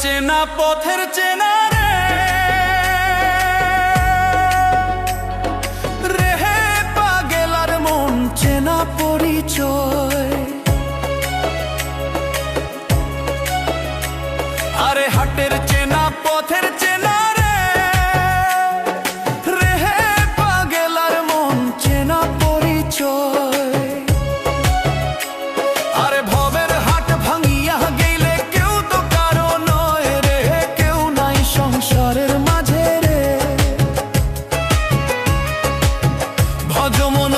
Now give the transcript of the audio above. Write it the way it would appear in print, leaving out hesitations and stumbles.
চেনা পথের চেনা রে রেহে পাগেলার মন চেনা পরিচয়। আরে হাটের চেনা পথের চেনা রে রেহে পাগেলার মন চেনা পরিচয়। আরে ভবের হাট ভাঙিয়া গেলে কেউ তো কারো নয় রে, কেউ নাই সংসারের মাঝে রে। ভজ মন